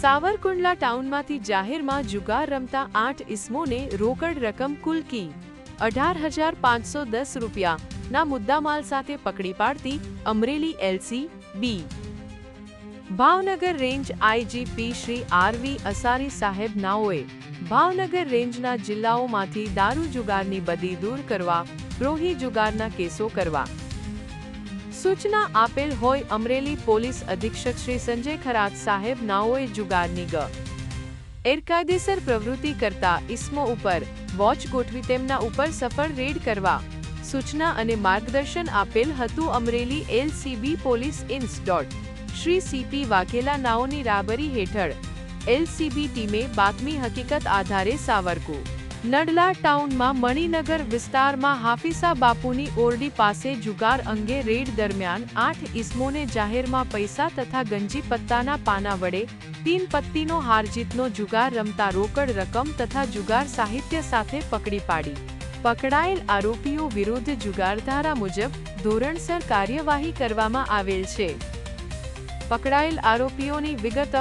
સાવરકુંડલા ટાઉનમાંથી જાહેરમાં જુગાર રમતા 8 ઇસમોને રોકડ રકમ કુલ કી 18,510 રૂપિયાના મુદ્દામાલ સાથે પકડી પાડતી Amreli LCB Bhavnagar range IGP Shri RV Asari સાહેબ નાઓએ ભાવનગર રેન્જના જિલ્લાઓમાંથી દારૂ જુગારની બદી દૂર કરવા દ્રોહી જુગારના કેસો કરવા સૂચના આપેલ હોય અમરેલી પોલીસ અધિક્ષક શ્રી સંજય ખરાત સાહેબ નાઓએ જુગારની ગેરકાયદેસર પ્રવૃત્તિ કરતા ઇસમો ઉપર વોચ ગોઠવી તેમના ઉપર સફળ રેડ કરવા સૂચના અને માર્ગદર્શન આપેલ હતું। Amreli LCB police ins. Shri CP Vaghela નાઓની રાબરી હેઠળ એલસીબી ટીમે બાતમી હકીકત આધારે સાવરકુંડલા ટાઉનમાં મણિનગર વિસ્તારમાં હાફિસા બાપુની ઓરડી પાસે જુગાર અંગે રેડ દરમિયાન 8 ઇસમોને જાહેરમાં પૈસા તથા ગંજી પત્તાના પાના વડે 3 પત્તીનો હારજીતનો જુગાર રમતા રોકડ રકમ તથા જુગાર સાહિત્ય સાથે પકડી પાડી પકડાયેલ આરોપીઓ વિરુદ્ધ જુગારધારા મુજબ ધોરણસર કાર્યવાહી કરવામાં આવેલ છે। પકડાયેલ આરોપીઓની વિગત: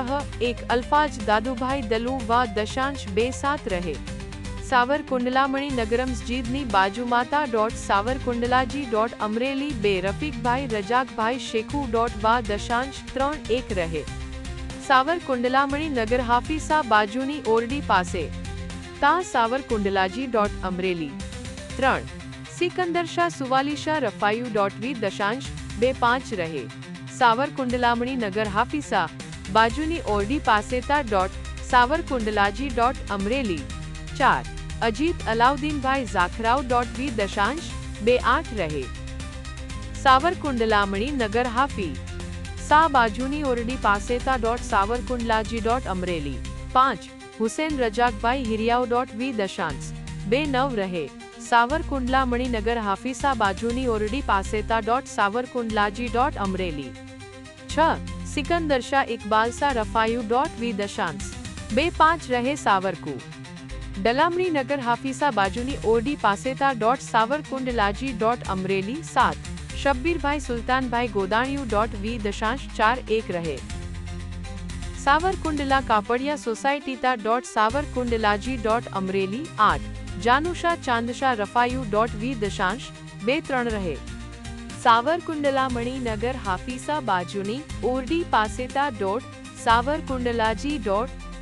1 અલ્ફાજ દાદુભાઈ દલુ વા દશાંશ 27 રહે સાવરકુંડલા મણિનગર મસ્જિદની બાજુમાતા સાવરકુંડલાજી અમરેલી 2 રફીકભાઈ રજાકભાઈ શેખુ વા દશાંશ 31 રહે સાવરકુંડલા મણિનગર હાફિસા બાજુની ઓરડી પાસે તા સાવરકુંડલાજી અમરેલી 3 સિકંદર શાહ સુવાલીશા રફાયુ વી દશાંશ 25 રહે સાવરકુંડલા મણિનગર હાફિસા બાજુની ઓરડી પાસે તા સાવરકુંડલાજી અમરેલી 4 અજીત અલાઉદ્દીનભાઈ ઝાખરાવ વી દશાંશ 28 રહે સાવરકુંડલા મણિનગર હાફી સા બાજુની ઓરડી પાસે તા સાવરકુંડલાજી અમરેલી 5 હુસેન રજાકભાઈ હિરિયાવ વી દશાંશ 29 રહે સાવરકુંડલા મણિનગર હાફિસા બાજુની ઓરડી પાસે તા સાવરકુંડલાજી અમરેલી 6 સિકંદર શાહ ઇકબાલસા રફાયુ વી દશાંશ 25 રહે સાવરકુંડલા મણિનગર હાફિસા બાજુની ઓરડી પાસે તા સાવરકુંડલાજી અમરેલી 7 શબ્બીરભાઈ સુલતાનભાઈ ગોદાણિયું વી દશાંશ 41 રહે સાવરકુંડલા કાપડિયા સોસાયટી તા સાવરકુંડલાજી અમરેલી 8 જાનુશા ચાંદશા રફાયુ વી દશાંશ 23 રહે સાવરકુંડલા મણિનગર હાફિસા બાજુની ઓરડી પાસે તા સાવરકુંડલાજી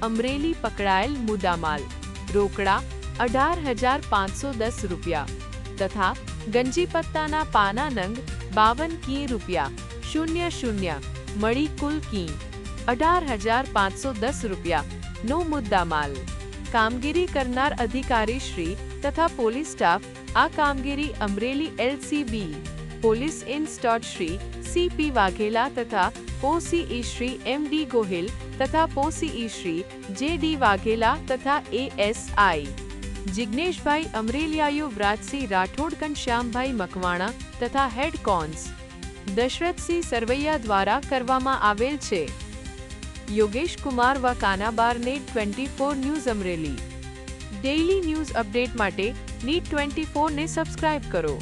અમરેલી પકડાયેલ મુદ્દામાલ રોકડા 18,510 રૂપિયા તથા ગંજી પત્તાના પાના નંગ 52 કી રૂપિયા 00 મળી કુલ કી 18,510 રૂપિયા નો મુદ્દામાલ। કામગીરી કરનાર અધિકારી શ્રી તથા પોલીસ સ્ટાફ આ કામગીરી Amreli LCB police ins. Shri CP Vaghela તથા પોસીઈ શ્રી એમડી ગોહિલ તથા પોસીઈ શ્રી જેડી વાઘેલા તથા એએસઆઈ જિગ્નેશભાઈ અમરેલિયા યુવરાજસિંહ રાઠોડ ઘનશ્યામભાઈ મકવાણા તથા હેડ કોન્સ દશરથસિંહ સરવૈયા દ્વારા કરવામાં આવેલ છે। યોગેશ કુમાર વા Kanabar net 24 news Amreli daily news update માટે નીટ 24 ને સબસ્ક્રાઇબ કરો।